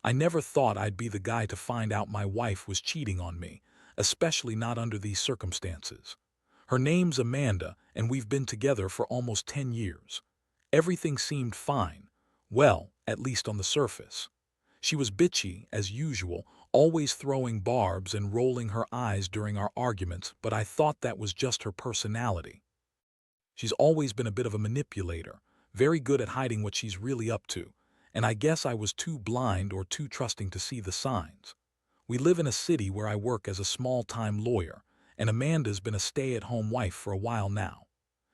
I never thought I'd be the guy to find out my wife was cheating on me, especially not under these circumstances. Her name's Amanda, and we've been together for almost 10 years. Everything seemed fine. Well, at least on the surface. She was bitchy, as usual, always throwing barbs and rolling her eyes during our arguments, but I thought that was just her personality. She's always been a bit of a manipulator, very good at hiding what she's really up to, and I guess I was too blind or too trusting to see the signs. We live in a city where I work as a small-time lawyer, and Amanda's been a stay-at-home wife for a while now.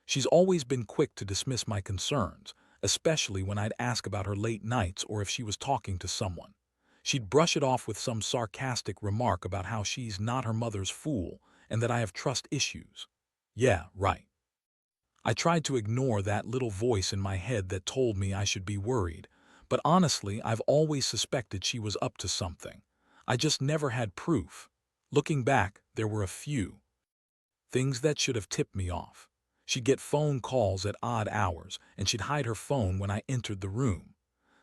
She's always been quick to dismiss my concerns, especially when I'd ask about her late nights or if she was talking to someone. She'd brush it off with some sarcastic remark about how she's not her mother's fool and that I have trust issues. Yeah, right. I tried to ignore that little voice in my head that told me I should be worried, but honestly, I've always suspected she was up to something. I just never had proof. Looking back, there were a few things that should have tipped me off. She'd get phone calls at odd hours, and she'd hide her phone when I entered the room.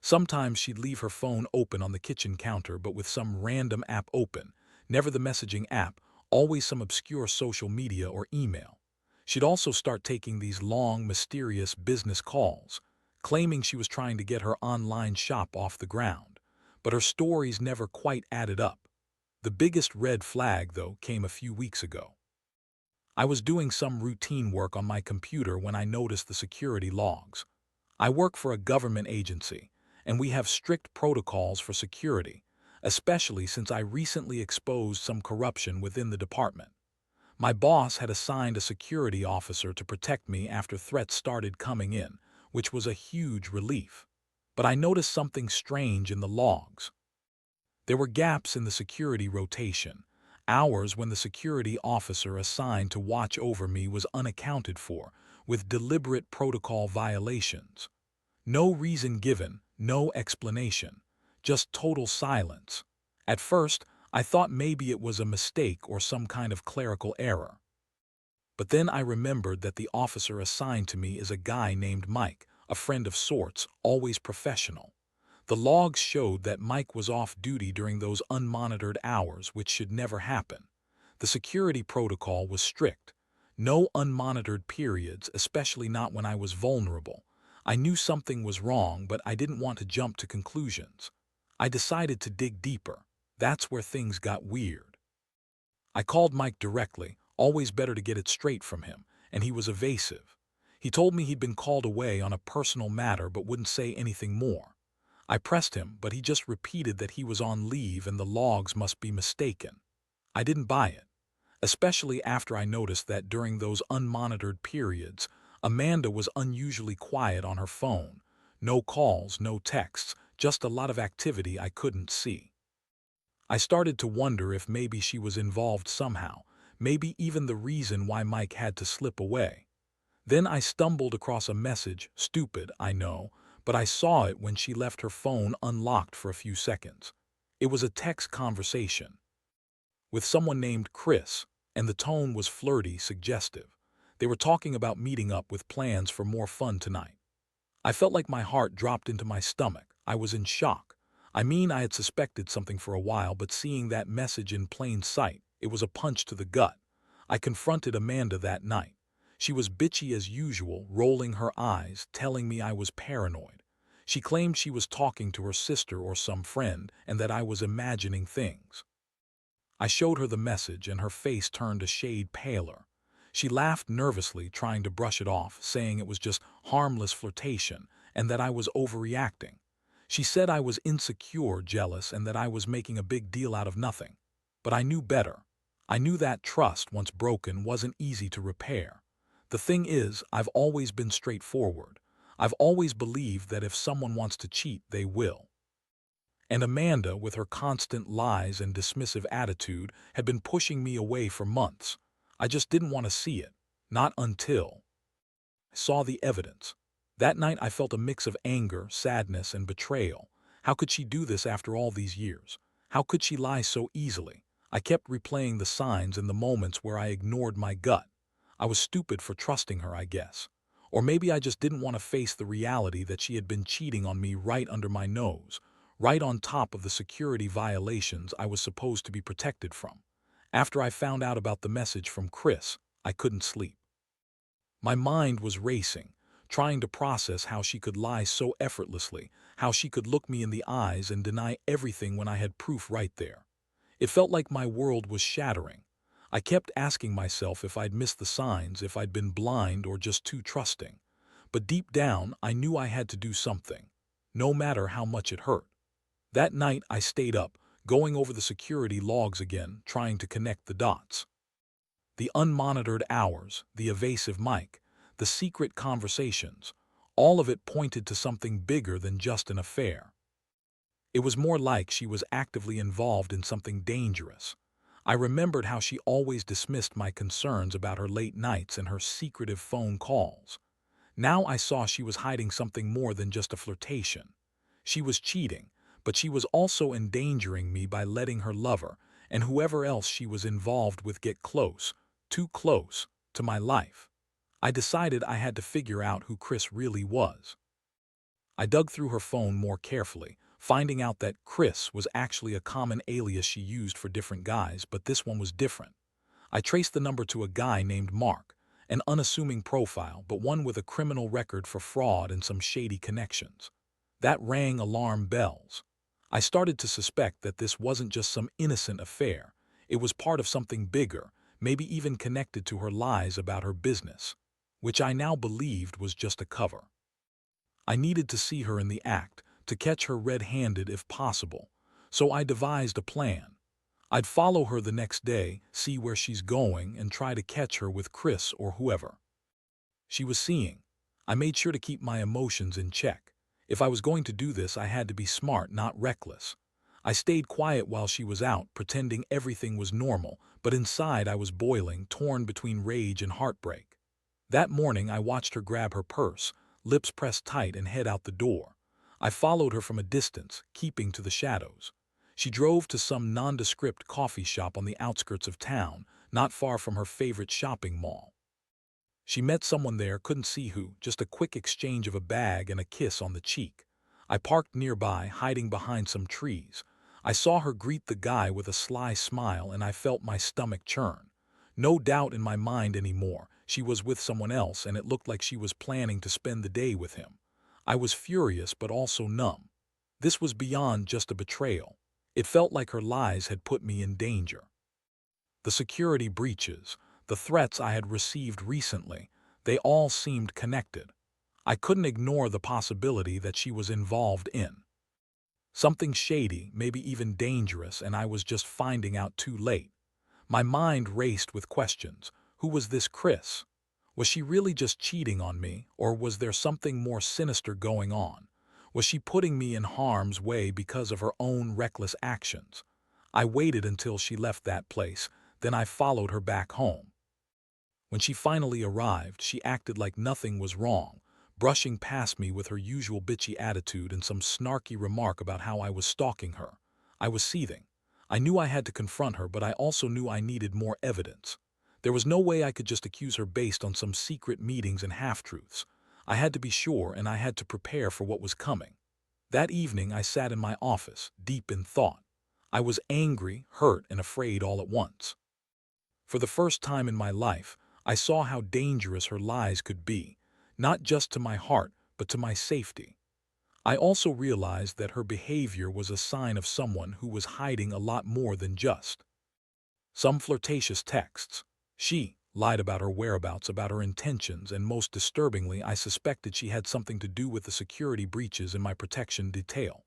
Sometimes she'd leave her phone open on the kitchen counter but with some random app open, never the messaging app, always some obscure social media or email. She'd also start taking these long, mysterious business calls, claiming she was trying to get her online shop off the ground. But her stories never quite added up. The biggest red flag, though, came a few weeks ago. I was doing some routine work on my computer when I noticed the security logs. I work for a government agency, and we have strict protocols for security, especially since I recently exposed some corruption within the department. My boss had assigned a security officer to protect me after threats started coming in, which was a huge relief. But I noticed something strange in the logs. There were gaps in the security rotation, hours when the security officer assigned to watch over me was unaccounted for, with deliberate protocol violations. No reason given, no explanation, just total silence. At first, I thought maybe it was a mistake or some kind of clerical error. But then I remembered that the officer assigned to me is a guy named Mike, a friend of sorts, always professional. The logs showed that Mike was off duty during those unmonitored hours, which should never happen. The security protocol was strict. No unmonitored periods, especially not when I was vulnerable. I knew something was wrong, but I didn't want to jump to conclusions. I decided to dig deeper. That's where things got weird. I called Mike directly, always better to get it straight from him, and he was evasive. He told me he'd been called away on a personal matter but wouldn't say anything more. I pressed him, but he just repeated that he was on leave and the logs must be mistaken. I didn't buy it, especially after I noticed that during those unmonitored periods, Amanda was unusually quiet on her phone. No calls, no texts, just a lot of activity I couldn't see. I started to wonder if maybe she was involved somehow, maybe even the reason why Mike had to slip away. Then I stumbled across a message, stupid, I know, but I saw it when she left her phone unlocked for a few seconds. It was a text conversation with someone named Chris, and the tone was flirty, suggestive. They were talking about meeting up with plans for more fun tonight. I felt like my heart dropped into my stomach. I was in shock. I mean, I had suspected something for a while, but seeing that message in plain sight, it was a punch to the gut. I confronted Amanda that night. She was bitchy as usual, rolling her eyes, telling me I was paranoid. She claimed she was talking to her sister or some friend and that I was imagining things. I showed her the message and her face turned a shade paler. She laughed nervously, trying to brush it off, saying it was just harmless flirtation and that I was overreacting. She said I was insecure, jealous, and that I was making a big deal out of nothing. But I knew better. I knew that trust, once broken, wasn't easy to repair. The thing is, I've always been straightforward. I've always believed that if someone wants to cheat, they will. And Amanda, with her constant lies and dismissive attitude, had been pushing me away for months. I just didn't want to see it. Not until I saw the evidence. That night I felt a mix of anger, sadness, and betrayal. How could she do this after all these years? How could she lie so easily? I kept replaying the signs and the moments where I ignored my gut. I was stupid for trusting her, I guess. Or maybe I just didn't want to face the reality that she had been cheating on me right under my nose, right on top of the security violations I was supposed to be protected from. After I found out about the message from Chris, I couldn't sleep. My mind was racing, trying to process how she could lie so effortlessly, how she could look me in the eyes and deny everything when I had proof right there. It felt like my world was shattering. I kept asking myself if I'd missed the signs, if I'd been blind or just too trusting. But deep down, I knew I had to do something, no matter how much it hurt. That night, I stayed up, going over the security logs again, trying to connect the dots. The unmonitored hours, the evasive mic, the secret conversations, all of it pointed to something bigger than just an affair. It was more like she was actively involved in something dangerous. I remembered how she always dismissed my concerns about her late nights and her secretive phone calls. Now I saw she was hiding something more than just a flirtation. She was cheating, but she was also endangering me by letting her lover and whoever else she was involved with get close, too close, to my life. I decided I had to figure out who Chris really was. I dug through her phone more carefully, finding out that Chris was actually a common alias she used for different guys, but this one was different. I traced the number to a guy named Mark, an unassuming profile, but one with a criminal record for fraud and some shady connections. That rang alarm bells. I started to suspect that this wasn't just some innocent affair. It was part of something bigger, maybe even connected to her lies about her business, which I now believed was just a cover. I needed to see her in the act, to catch her red-handed if possible, so I devised a plan. I'd follow her the next day, see where she's going, and try to catch her with Chris or whoever she was seeing. I made sure to keep my emotions in check. If I was going to do this, I had to be smart, not reckless. I stayed quiet while she was out, pretending everything was normal, but inside I was boiling, torn between rage and heartbreak. That morning I watched her grab her purse, lips pressed tight, and head out the door. I followed her from a distance, keeping to the shadows. She drove to some nondescript coffee shop on the outskirts of town, not far from her favorite shopping mall. She met someone there, couldn't see who, just a quick exchange of a bag and a kiss on the cheek. I parked nearby, hiding behind some trees. I saw her greet the guy with a sly smile, and I felt my stomach churn. No doubt in my mind anymore. She was with someone else, and it looked like she was planning to spend the day with him. I was furious but also numb. This was beyond just a betrayal. It felt like her lies had put me in danger. The security breaches, the threats I had received recently, they all seemed connected. I couldn't ignore the possibility that she was involved in something shady, maybe even dangerous, and I was just finding out too late. My mind raced with questions. Who was this Chris? Was she really just cheating on me, or was there something more sinister going on? Was she putting me in harm's way because of her own reckless actions? I waited until she left that place, then I followed her back home. When she finally arrived, she acted like nothing was wrong, brushing past me with her usual bitchy attitude and some snarky remark about how I was stalking her. I was seething. I knew I had to confront her, but I also knew I needed more evidence. There was no way I could just accuse her based on some secret meetings and half-truths. I had to be sure, and I had to prepare for what was coming. That evening, I sat in my office, deep in thought. I was angry, hurt, and afraid all at once. For the first time in my life, I saw how dangerous her lies could be, not just to my heart, but to my safety. I also realized that her behavior was a sign of someone who was hiding a lot more than just some flirtatious texts. She lied about her whereabouts, about her intentions, and most disturbingly, I suspected she had something to do with the security breaches in my protection detail.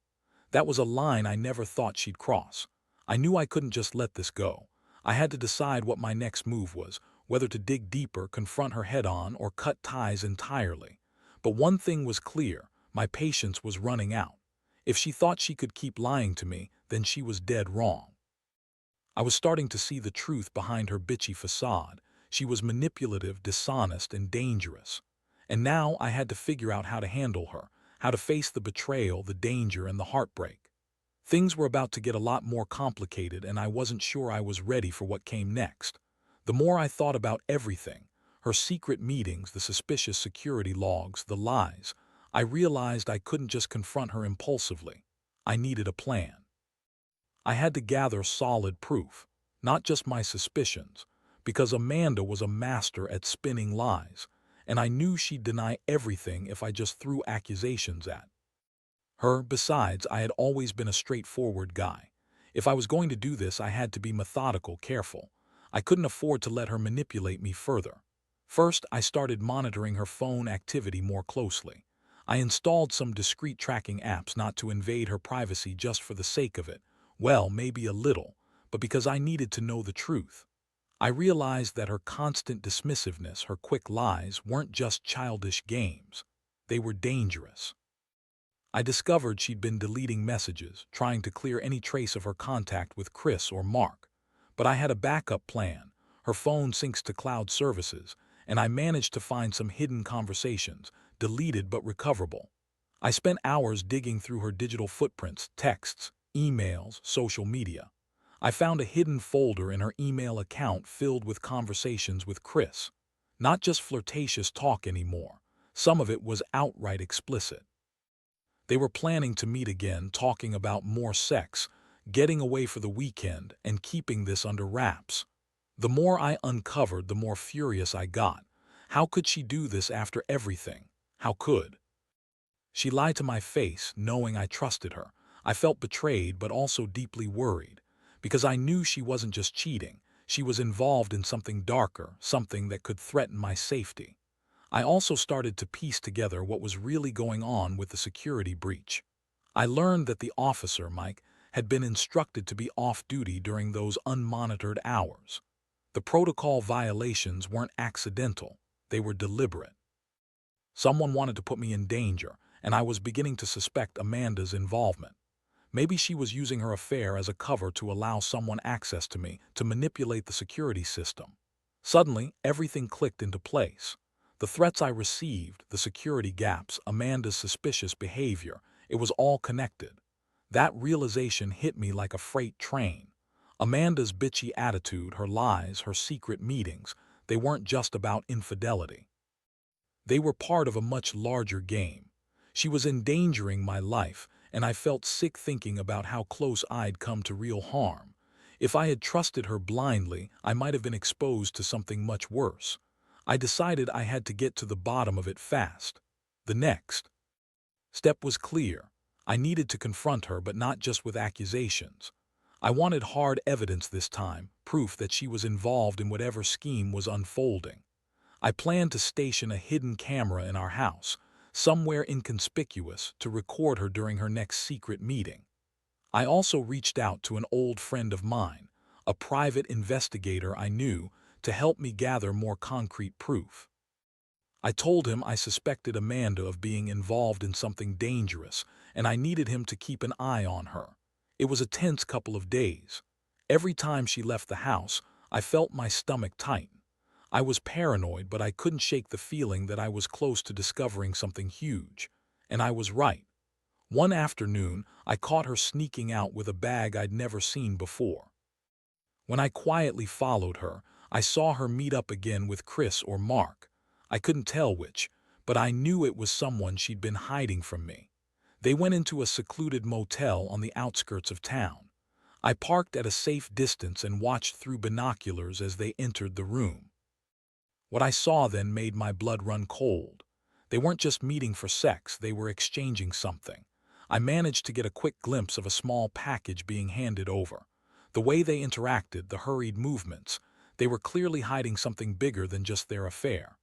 That was a line I never thought she'd cross. I knew I couldn't just let this go. I had to decide what my next move was, whether to dig deeper, confront her head-on, or cut ties entirely. But one thing was clear, my patience was running out. If she thought she could keep lying to me, then she was dead wrong. I was starting to see the truth behind her bitchy facade. She was manipulative, dishonest, and dangerous. And now I had to figure out how to handle her, how to face the betrayal, the danger, and the heartbreak. Things were about to get a lot more complicated, and I wasn't sure I was ready for what came next. The more I thought about everything, her secret meetings, the suspicious security logs, the lies, I realized I couldn't just confront her impulsively. I needed a plan. I had to gather solid proof, not just my suspicions, because Amanda was a master at spinning lies, and I knew she'd deny everything if I just threw accusations at her. Besides, I had always been a straightforward guy. If I was going to do this, I had to be methodical, careful. I couldn't afford to let her manipulate me further. First, I started monitoring her phone activity more closely. I installed some discreet tracking apps, not to invade her privacy just for the sake of it. Well, maybe a little, but because I needed to know the truth. I realized that her constant dismissiveness, her quick lies, weren't just childish games. They were dangerous. I discovered she'd been deleting messages, trying to clear any trace of her contact with Chris or Mark. But I had a backup plan. Her phone syncs to cloud services, and I managed to find some hidden conversations, deleted but recoverable. I spent hours digging through her digital footprints, texts, emails, social media. I found a hidden folder in her email account filled with conversations with Chris. Not just flirtatious talk anymore. Some of it was outright explicit. They were planning to meet again, talking about more sex, getting away for the weekend, and keeping this under wraps. The more I uncovered, the more furious I got. How could she do this after everything? How could she lie to my face, knowing I trusted her? I felt betrayed, but also deeply worried, because I knew she wasn't just cheating. She was involved in something darker, something that could threaten my safety. I also started to piece together what was really going on with the security breach. I learned that the officer, Mike, had been instructed to be off-duty during those unmonitored hours. The protocol violations weren't accidental, they were deliberate. Someone wanted to put me in danger, and I was beginning to suspect Amanda's involvement. Maybe she was using her affair as a cover to allow someone access to me, to manipulate the security system. Suddenly, everything clicked into place. The threats I received, the security gaps, Amanda's suspicious behavior, it was all connected. That realization hit me like a freight train. Amanda's bitchy attitude, her lies, her secret meetings, they weren't just about infidelity. They were part of a much larger game. She was endangering my life, and I felt sick thinking about how close I'd come to real harm. If I had trusted her blindly, I might have been exposed to something much worse. I decided I had to get to the bottom of it fast. The next step was clear. I needed to confront her, but not just with accusations. I wanted hard evidence this time, proof that she was involved in whatever scheme was unfolding. I planned to station a hidden camera in our house, somewhere inconspicuous, to record her during her next secret meeting. I also reached out to an old friend of mine, a private investigator I knew, to help me gather more concrete proof. I told him I suspected Amanda of being involved in something dangerous, and I needed him to keep an eye on her. It was a tense couple of days. Every time she left the house, I felt my stomach tighten. I was paranoid, but I couldn't shake the feeling that I was close to discovering something huge. And I was right. One afternoon, I caught her sneaking out with a bag I'd never seen before. When I quietly followed her, I saw her meet up again with Chris or Mark. I couldn't tell which, but I knew it was someone she'd been hiding from me. They went into a secluded motel on the outskirts of town. I parked at a safe distance and watched through binoculars as they entered the room. What I saw then made my blood run cold. They weren't just meeting for sex, they were exchanging something. I managed to get a quick glimpse of a small package being handed over. The way they interacted, the hurried movements, they were clearly hiding something bigger than just their affair.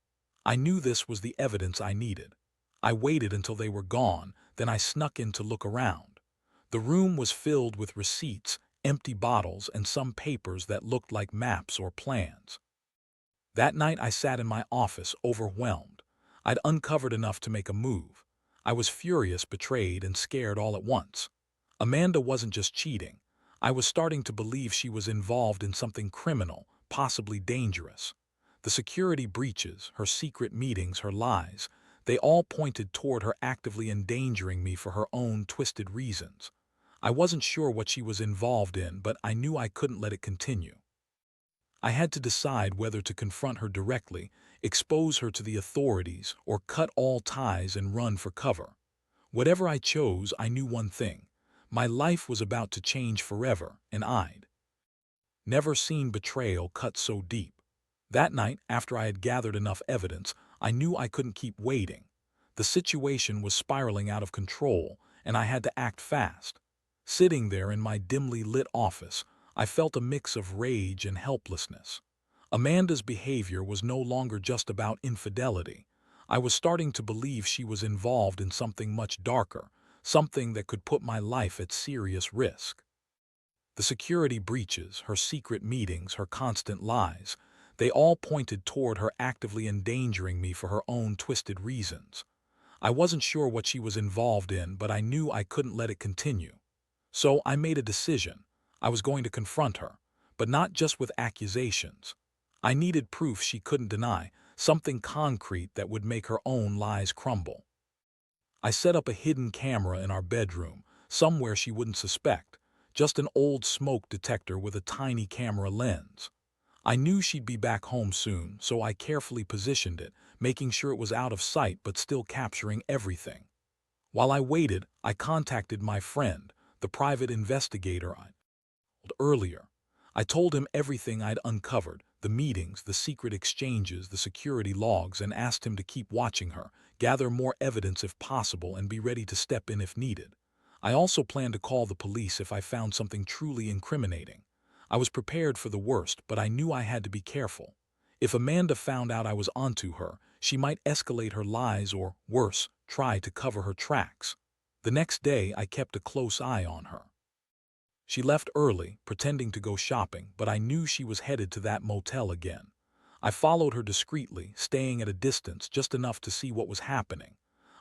I knew this was the evidence I needed. I waited until they were gone, then I snuck in to look around. The room was filled with receipts, empty bottles, and some papers that looked like maps or plans. That night I sat in my office, overwhelmed. I'd uncovered enough to make a move. I was furious, betrayed, and scared all at once. Amanda wasn't just cheating. I was starting to believe she was involved in something criminal, possibly dangerous. The security breaches, her secret meetings, her lies, they all pointed toward her actively endangering me for her own twisted reasons. I wasn't sure what she was involved in, but I knew I couldn't let it continue. I had to decide whether to confront her directly, expose her to the authorities, or cut all ties and run for cover. Whatever I chose, I knew one thing. My life was about to change forever, and I'd never seen betrayal cut so deep. That night, after I had gathered enough evidence, I knew I couldn't keep waiting. The situation was spiraling out of control, and I had to act fast. Sitting there in my dimly lit office, I felt a mix of rage and helplessness. Amanda's behavior was no longer just about infidelity. I was starting to believe she was involved in something much darker, something that could put my life at serious risk. The security breaches, her secret meetings, her constant lies, they all pointed toward her actively endangering me for her own twisted reasons. I wasn't sure what she was involved in, but I knew I couldn't let it continue. So I made a decision. I was going to confront her, but not just with accusations. I needed proof she couldn't deny, something concrete that would make her own lies crumble. I set up a hidden camera in our bedroom, somewhere she wouldn't suspect, just an old smoke detector with a tiny camera lens. I knew she'd be back home soon, so I carefully positioned it, making sure it was out of sight but still capturing everything. While I waited, I contacted my friend, the private investigator I told earlier. I told him everything I'd uncovered, the meetings, the secret exchanges, the security logs, and asked him to keep watching her, gather more evidence if possible, and be ready to step in if needed. I also planned to call the police if I found something truly incriminating. I was prepared for the worst, but I knew I had to be careful. If Amanda found out I was onto her, she might escalate her lies or, worse, try to cover her tracks. The next day, I kept a close eye on her. She left early, pretending to go shopping, but I knew she was headed to that motel again. I followed her discreetly, staying at a distance just enough to see what was happening.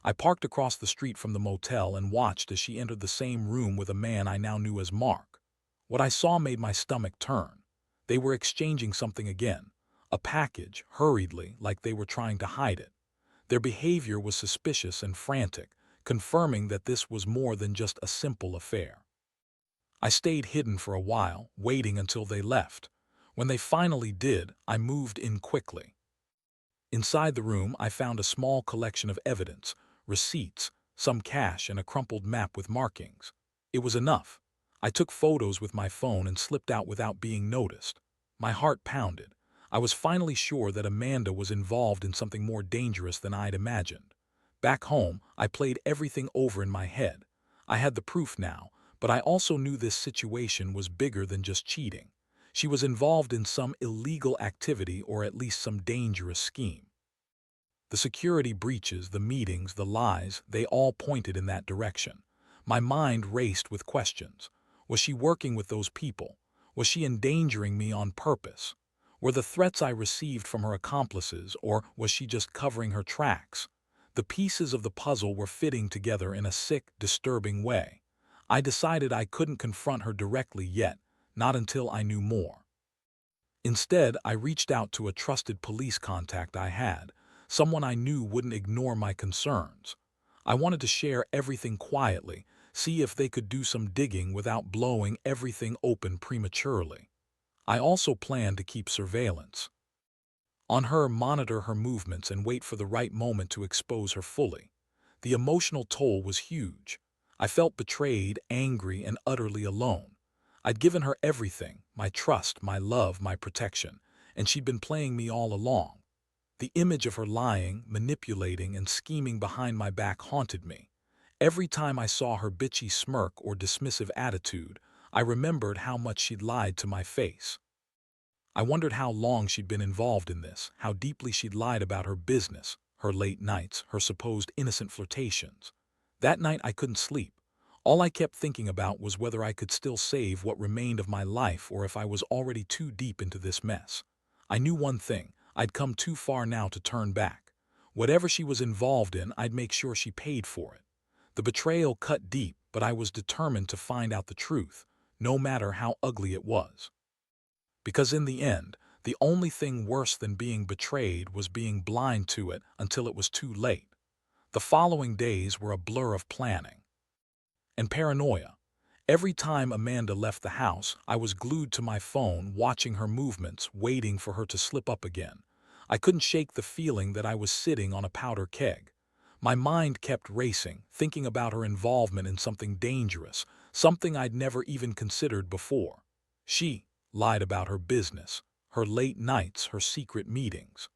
I parked across the street from the motel and watched as she entered the same room with a man I now knew as Mark. What I saw made my stomach turn. They were exchanging something again, a package, hurriedly, like they were trying to hide it. Their behavior was suspicious and frantic, confirming that this was more than just a simple affair. I stayed hidden for a while, waiting until they left. When they finally did, I moved in quickly. Inside the room, I found a small collection of evidence, receipts, some cash, and a crumpled map with markings. It was enough. I took photos with my phone and slipped out without being noticed. My heart pounded. I was finally sure that Amanda was involved in something more dangerous than I'd imagined. Back home, I played everything over in my head. I had the proof now, but I also knew this situation was bigger than just cheating. She was involved in some illegal activity or at least some dangerous scheme. The security breaches, the meetings, the lies, they all pointed in that direction. My mind raced with questions. Was she working with those people? Was she endangering me on purpose? Were the threats I received from her accomplices, or was she just covering her tracks? The pieces of the puzzle were fitting together in a sick, disturbing way. I decided I couldn't confront her directly yet, not until I knew more. Instead, I reached out to a trusted police contact I had, someone I knew wouldn't ignore my concerns. I wanted to share everything quietly, see if they could do some digging without blowing everything open prematurely. I also planned to keep surveillance on her, monitor her movements, and wait for the right moment to expose her fully. The emotional toll was huge. I felt betrayed, angry, and utterly alone. I'd given her everything, my trust, my love, my protection, and she'd been playing me all along. The image of her lying, manipulating, and scheming behind my back haunted me. Every time I saw her bitchy smirk or dismissive attitude, I remembered how much she'd lied to my face. I wondered how long she'd been involved in this, how deeply she'd lied about her business, her late nights, her supposed innocent flirtations. That night I couldn't sleep. All I kept thinking about was whether I could still save what remained of my life or if I was already too deep into this mess. I knew one thing: I'd come too far now to turn back. Whatever she was involved in, I'd make sure she paid for it. The betrayal cut deep, but I was determined to find out the truth, no matter how ugly it was. Because in the end, the only thing worse than being betrayed was being blind to it until it was too late. The following days were a blur of planning and paranoia. Every time Amanda left the house, I was glued to my phone, watching her movements, waiting for her to slip up again. I couldn't shake the feeling that I was sitting on a powder keg. My mind kept racing, thinking about her involvement in something dangerous, something I'd never even considered before. She lied about her business, her late nights, her secret meetings.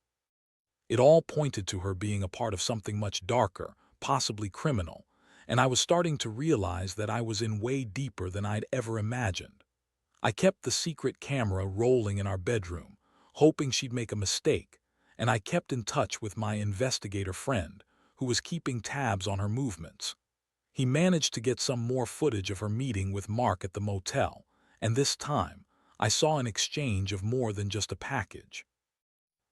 It all pointed to her being a part of something much darker, possibly criminal, and I was starting to realize that I was in way deeper than I'd ever imagined. I kept the secret camera rolling in our bedroom, hoping she'd make a mistake, and I kept in touch with my investigator friend, who was keeping tabs on her movements. He managed to get some more footage of her meeting with Mark at the motel, and this time, I saw an exchange of more than just a package.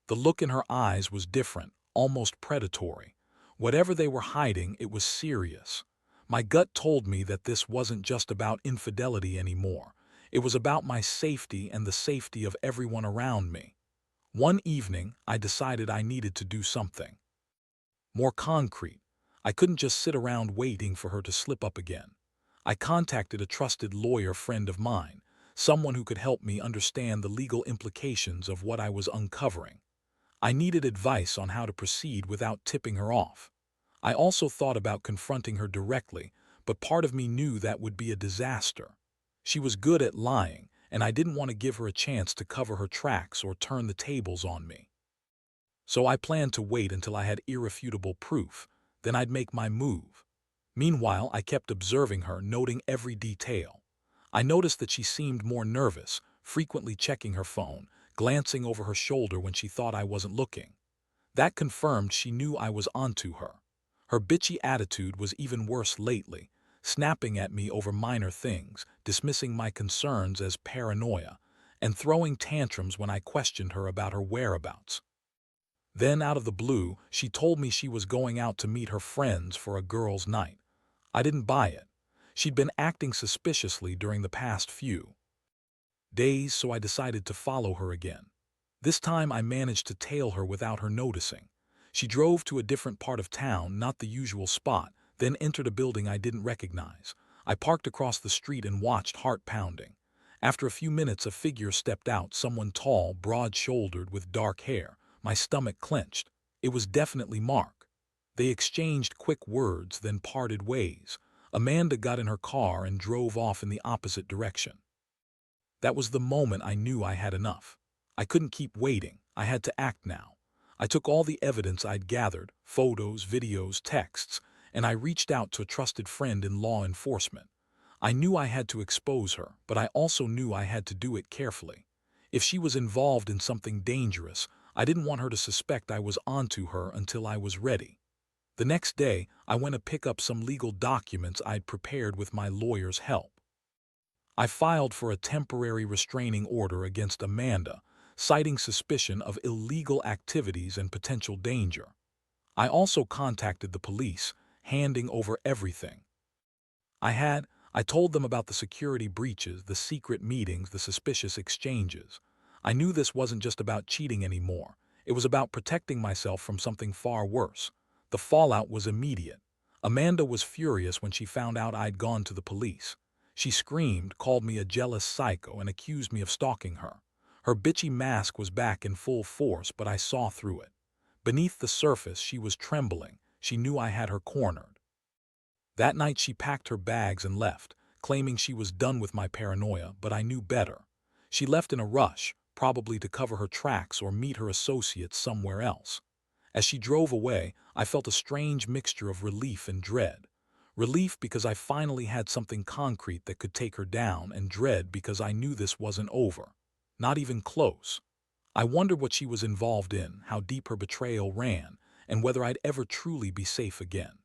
The look in her eyes was different, almost predatory. Whatever they were hiding, it was serious. My gut told me that this wasn't just about infidelity anymore. It was about my safety and the safety of everyone around me. One evening, I decided I needed to do something more concrete. I couldn't just sit around waiting for her to slip up again. I contacted a trusted lawyer friend of mine, someone who could help me understand the legal implications of what I was uncovering. I needed advice on how to proceed without tipping her off. I also thought about confronting her directly, but part of me knew that would be a disaster. She was good at lying, and I didn't want to give her a chance to cover her tracks or turn the tables on me. So I planned to wait until I had irrefutable proof, then I'd make my move. Meanwhile, I kept observing her, noting every detail. I noticed that she seemed more nervous, frequently checking her phone, glancing over her shoulder when she thought I wasn't looking. That confirmed she knew I was onto her. Her bitchy attitude was even worse lately, snapping at me over minor things, dismissing my concerns as paranoia, and throwing tantrums when I questioned her about her whereabouts. Then, out of the blue, she told me she was going out to meet her friends for a girls' night. I didn't buy it. She'd been acting suspiciously during the past few days, so I decided to follow her again. This time I managed to tail her without her noticing. She drove to a different part of town, not the usual spot, then entered a building I didn't recognize. I parked across the street and watched, heart pounding. After a few minutes, a figure stepped out, someone tall, broad-shouldered, with dark hair. My stomach clenched. It was definitely Mark. They exchanged quick words, then parted ways. Amanda got in her car and drove off in the opposite direction. That was the moment I knew I had enough. I couldn't keep waiting. I had to act now. I took all the evidence I'd gathered, photos, videos, texts, and I reached out to a trusted friend in law enforcement. I knew I had to expose her, but I also knew I had to do it carefully. If she was involved in something dangerous, I didn't want her to suspect I was onto her until I was ready. The next day, I went to pick up some legal documents I'd prepared with my lawyer's help. I filed for a temporary restraining order against Amanda, citing suspicion of illegal activities and potential danger. I also contacted the police, handing over everything. I told them about the security breaches, the secret meetings, the suspicious exchanges. I knew this wasn't just about cheating anymore. It was about protecting myself from something far worse. The fallout was immediate. Amanda was furious when she found out I'd gone to the police. She screamed, called me a jealous psycho, and accused me of stalking her. Her bitchy mask was back in full force, but I saw through it. Beneath the surface, she was trembling. She knew I had her cornered. That night she packed her bags and left, claiming she was done with my paranoia, but I knew better. She left in a rush, probably to cover her tracks or meet her associates somewhere else. As she drove away, I felt a strange mixture of relief and dread. Relief because I finally had something concrete that could take her down, and dread because I knew this wasn't over. Not even close. I wondered what she was involved in, how deep her betrayal ran, and whether I'd ever truly be safe again.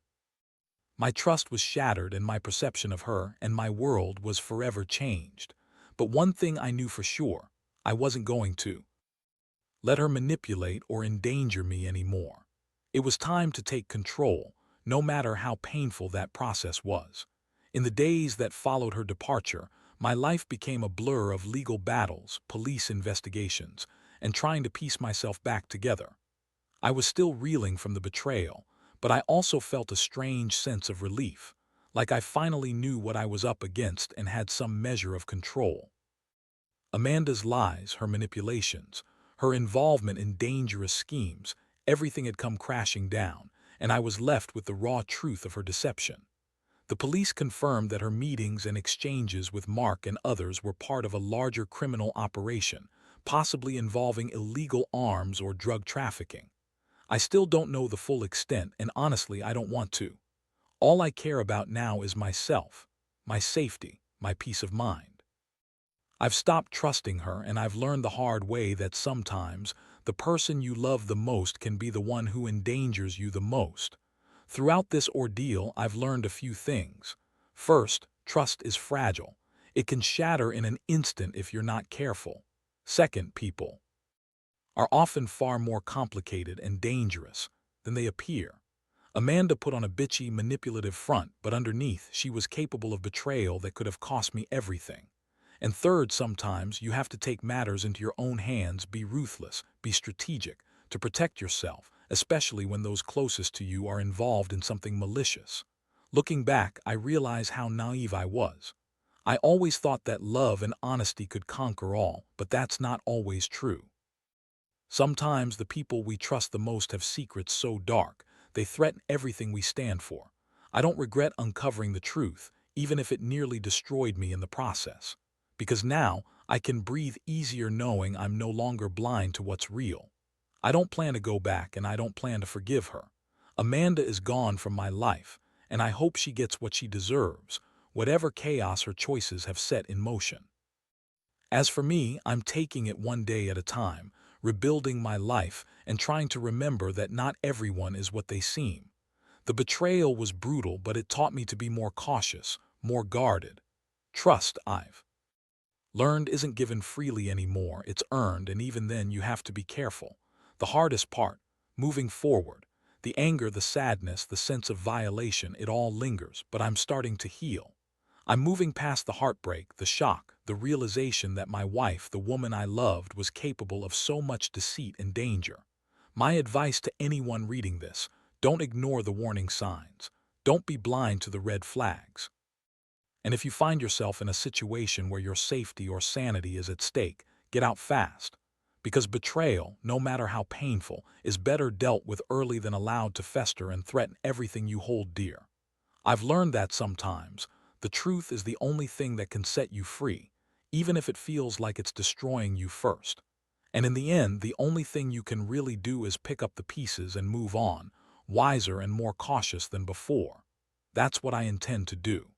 My trust was shattered, and my perception of her and my world was forever changed. But one thing I knew for sure: I wasn't going to let her manipulate or endanger me anymore. It was time to take control, no matter how painful that process was. In the days that followed her departure, my life became a blur of legal battles, police investigations, and trying to piece myself back together. I was still reeling from the betrayal, but I also felt a strange sense of relief, like I finally knew what I was up against and had some measure of control. Amanda's lies, her manipulations, her involvement in dangerous schemes, everything had come crashing down, and I was left with the raw truth of her deception. The police confirmed that her meetings and exchanges with Mark and others were part of a larger criminal operation, possibly involving illegal arms or drug trafficking. I still don't know the full extent, and honestly, I don't want to. All I care about now is myself, my safety, my peace of mind. I've stopped trusting her, and I've learned the hard way that sometimes the person you love the most can be the one who endangers you the most. Throughout this ordeal, I've learned a few things. First, trust is fragile. It can shatter in an instant if you're not careful. Second, people are often far more complicated and dangerous than they appear. Amanda put on a bitchy, manipulative front, but underneath, she was capable of betrayal that could have cost me everything. And third, sometimes you have to take matters into your own hands, be ruthless, be strategic, to protect yourself, especially when those closest to you are involved in something malicious. Looking back, I realize how naive I was. I always thought that love and honesty could conquer all, but that's not always true. Sometimes the people we trust the most have secrets so dark, they threaten everything we stand for. I don't regret uncovering the truth, even if it nearly destroyed me in the process. Because now, I can breathe easier knowing I'm no longer blind to what's real. I don't plan to go back, and I don't plan to forgive her. Amanda is gone from my life, and I hope she gets what she deserves, whatever chaos her choices have set in motion. As for me, I'm taking it one day at a time, rebuilding my life and trying to remember that not everyone is what they seem. The betrayal was brutal, but it taught me to be more cautious, more guarded. Trust, I've learned, isn't given freely anymore, it's earned, and even then you have to be careful. The hardest part, moving forward, the anger, the sadness, the sense of violation, it all lingers, but I'm starting to heal. I'm moving past the heartbreak, the shock, the realization that my wife, the woman I loved, was capable of so much deceit and danger. My advice to anyone reading this: don't ignore the warning signs. Don't be blind to the red flags. And if you find yourself in a situation where your safety or sanity is at stake, get out fast. Because betrayal, no matter how painful, is better dealt with early than allowed to fester and threaten everything you hold dear. I've learned that sometimes the truth is the only thing that can set you free, even if it feels like it's destroying you first. And in the end, the only thing you can really do is pick up the pieces and move on, wiser and more cautious than before. That's what I intend to do.